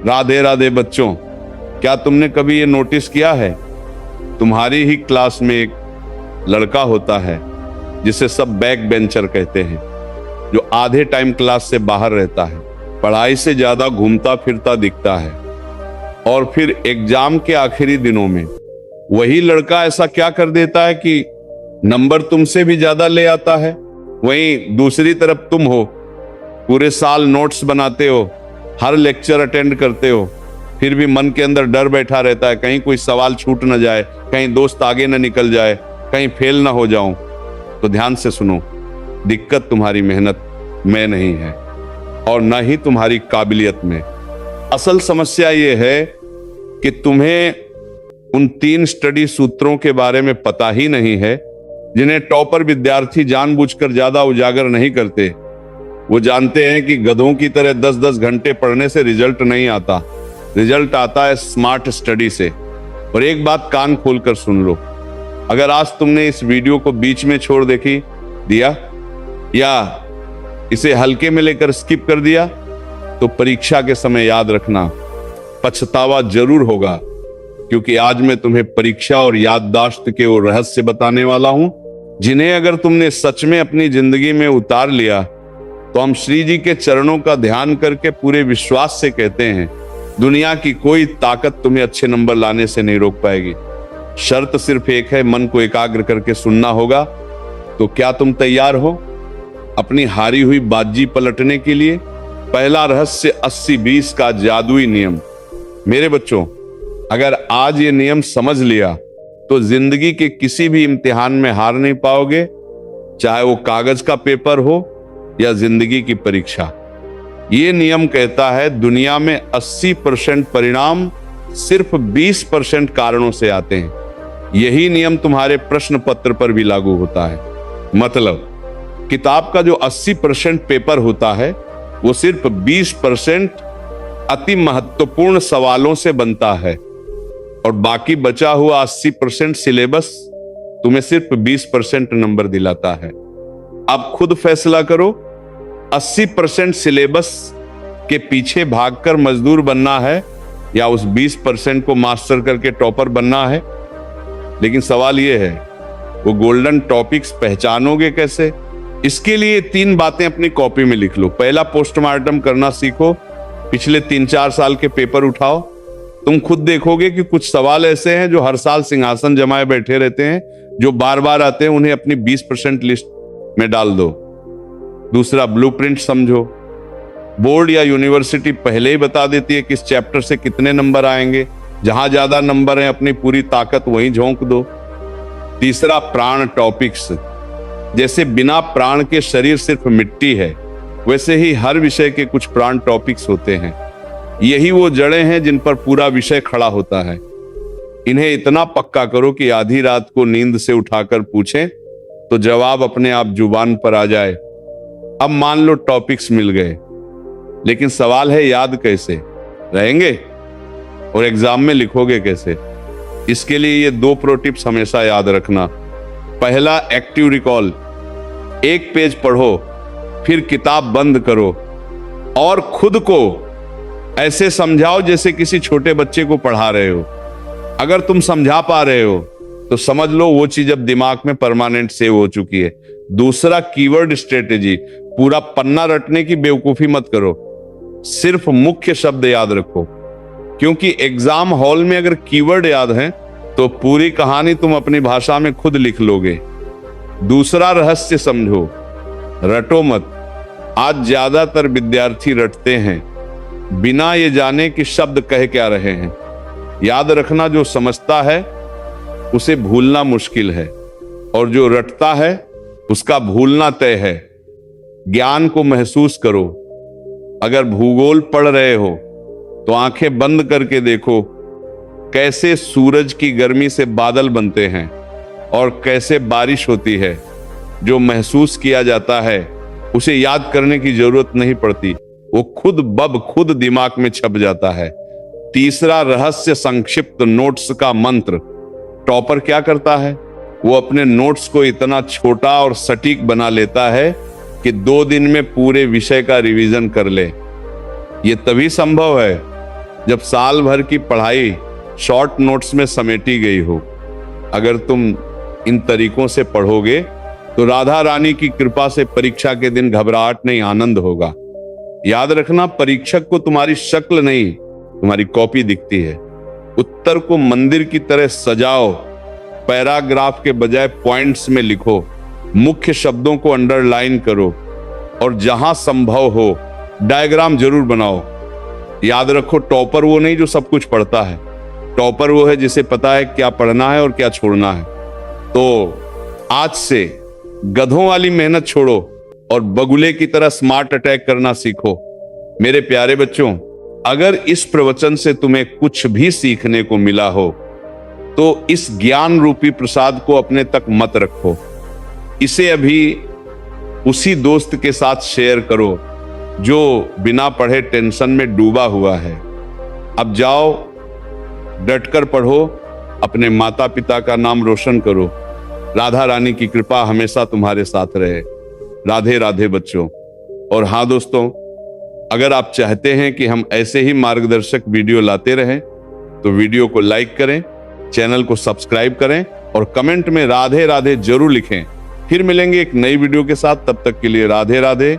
राधे राधे बच्चों, क्या तुमने कभी ये नोटिस किया है, तुम्हारी ही क्लास में एक लड़का होता है जिसे सब बैक बेंचर कहते हैं, जो आधे टाइम क्लास से बाहर रहता है, पढ़ाई से ज्यादा घूमता फिरता दिखता है, और फिर एग्जाम के आखिरी दिनों में वही लड़का ऐसा क्या कर देता है कि नंबर तुमसे भी ज्यादा ले आता है। वहीं दूसरी तरफ तुम हो, पूरे साल नोट्स बनाते हो, हर लेक्चर अटेंड करते हो, फिर भी मन के अंदर डर बैठा रहता है कहीं कोई सवाल छूट न जाए, कहीं दोस्त आगे न निकल जाए, कहीं फेल ना हो जाऊं। तो ध्यान से सुनो, दिक्कत तुम्हारी मेहनत में नहीं है और न ही तुम्हारी काबिलियत में। असल समस्या ये है कि तुम्हें उन 3 स्टडी सूत्रों के बारे में पता ही नहीं है जिन्हें टॉपर विद्यार्थी जानबूझकर ज्यादा उजागर नहीं करते। वो जानते हैं कि गधों की तरह 10-10 घंटे पढ़ने से रिजल्ट नहीं आता, रिजल्ट आता है स्मार्ट स्टडी से। और एक बात कान खोलकर सुन लो, अगर आज तुमने इस वीडियो को बीच में छोड़ दिया या इसे हल्के में लेकर स्किप कर दिया तो परीक्षा के समय याद रखना, पछतावा जरूर होगा, क्योंकि आज मैं तुम्हें परीक्षा और याददाश्त के वो रहस्य बताने वाला हूं जिन्हें अगर तुमने सच में अपनी जिंदगी में उतार लिया तो हम श्री जी के चरणों का ध्यान करके पूरे विश्वास से कहते हैं, दुनिया की कोई ताकत तुम्हें अच्छे नंबर लाने से नहीं रोक पाएगी। शर्त सिर्फ एक है, मन को एकाग्र करके सुनना होगा। तो क्या तुम तैयार हो अपनी हारी हुई बाजी पलटने के लिए? पहला रहस्य 80-20 का जादुई नियम। मेरे बच्चों, अगर आज ये नियम समझ लिया तो जिंदगी के किसी भी इम्तिहान में हार नहीं पाओगे, चाहे वो कागज का पेपर हो या जिंदगी की परीक्षा। ये नियम कहता है दुनिया में 80% परिणाम सिर्फ 20% कारणों से आते हैं। यही नियम तुम्हारे प्रश्न पत्र पर भी लागू होता है। मतलब किताब का जो 80% पेपर होता है वो सिर्फ 20% अति महत्वपूर्ण सवालों से बनता है और बाकी बचा हुआ 80% सिलेबस तुम्हें सिर्फ 20% नंबर दिलाता है। अब खुद फैसला करो, 80% सिलेबस के पीछे भागकर मजदूर बनना है या उस 20% को मास्टर करके टॉपर बनना है। लेकिन सवाल यह है, वो गोल्डन टॉपिक्स पहचानोगे कैसे? इसके लिए 3 बातें अपनी कॉपी में लिख लो। पहला, पोस्टमार्टम करना सीखो। पिछले 3-4 साल के पेपर उठाओ, तुम खुद देखोगे कि कुछ सवाल ऐसे हैं जो हर साल सिंहासन जमाए बैठे रहते हैं, जो बार बार आते हैं, उन्हें अपनी 20% लिस्ट में डाल दो। दूसरा, ब्लूप्रिंट समझो। बोर्ड या यूनिवर्सिटी पहले ही बता देती है किस चैप्टर से कितने नंबर आएंगे, जहां ज्यादा नंबर है अपनी पूरी ताकत वहीं झोंक दो। तीसरा, प्राण टॉपिक्स। जैसे बिना प्राण के शरीर सिर्फ मिट्टी है, वैसे ही हर विषय के कुछ प्राण टॉपिक्स होते हैं। यही वो जड़ें हैं जिन पर पूरा विषय खड़ा होता है। इन्हें इतना पक्का करो कि आधी रात को नींद से उठाकर पूछें तो जवाब अपने आप जुबान पर आ जाए। अब मान लो टॉपिक्स मिल गए, लेकिन सवाल है याद कैसे रहेंगे और एग्जाम में लिखोगे कैसे? इसके लिए ये 2 प्रो टिप्स हमेशा याद रखना। पहला, एक्टिव रिकॉल। 1 पेज पढ़ो, फिर किताब बंद करो और खुद को ऐसे समझाओ जैसे किसी छोटे बच्चे को पढ़ा रहे हो। अगर तुम समझा पा रहे हो तो समझ लो वो चीज अब दिमाग में परमानेंट सेव हो चुकी है। दूसरा, कीवर्ड स्ट्रेटेजी। पूरा पन्ना रटने की बेवकूफी मत करो, सिर्फ मुख्य शब्द याद रखो, क्योंकि एग्जाम हॉल में अगर कीवर्ड याद है तो पूरी कहानी तुम अपनी भाषा में खुद लिख लोगे। दूसरा रहस्य समझो, रटो मत। आज ज्यादातर विद्यार्थी रटते हैं बिना ये जाने कि शब्द कह क्या रहे हैं। याद रखना, जो समझता है उसे भूलना मुश्किल है और जो रटता है उसका भूलना तय है। ज्ञान को महसूस करो। अगर भूगोल पढ़ रहे हो तो आंखें बंद करके देखो कैसे सूरज की गर्मी से बादल बनते हैं और कैसे बारिश होती है। जो महसूस किया जाता है उसे याद करने की जरूरत नहीं पड़ती, वो खुद दिमाग में छप जाता है। तीसरा रहस्य, संक्षिप्त नोट्स का मंत्र। टॉपर क्या करता है? वो अपने नोट्स को इतना छोटा और सटीक बना लेता है कि 2 दिन में पूरे विषय का रिवीजन कर ले। ये तभी संभव है जब साल भर की पढ़ाई शॉर्ट नोट्स में समेटी गई हो, अगर तुम इन तरीकों से पढ़ोगे तो राधा रानी की कृपा से परीक्षा के दिन घबराहट नहीं, आनंद होगा। याद रखना, परीक्षक को तुम्हारी शक्ल नहीं, तुम्हारी कॉपी दिखती है। उत्तर को मंदिर की तरह सजाओ, पैराग्राफ के बजाय पॉइंट्स में लिखो, मुख्य शब्दों को अंडरलाइन करो और जहां संभव हो डायग्राम जरूर बनाओ। याद रखो, टॉपर वो नहीं जो सब कुछ पढ़ता है, टॉपर वो है जिसे पता है क्या पढ़ना है और क्या छोड़ना है। तो आज से गधों वाली मेहनत छोड़ो और बगुले की तरह स्मार्ट अटैक करना सीखो। मेरे प्यारे बच्चों, अगर इस प्रवचन से तुम्हें कुछ भी सीखने को मिला हो तो इस ज्ञान रूपी प्रसाद को अपने तक मत रखो, इसे अभी उसी दोस्त के साथ शेयर करो जो बिना पढ़े टेंशन में डूबा हुआ है। अब जाओ, डटकर पढ़ो, अपने माता पिता का नाम रोशन करो। राधा रानी की कृपा हमेशा तुम्हारे साथ रहे। राधे राधे बच्चों। और हाँ दोस्तों, अगर आप चाहते हैं कि हम ऐसे ही मार्गदर्शक वीडियो लाते रहें तो वीडियो को लाइक करें, चैनल को सब्सक्राइब करें और कमेंट में राधे राधे जरूर लिखें। फिर मिलेंगे एक नई वीडियो के साथ, तब तक के लिए राधे राधे।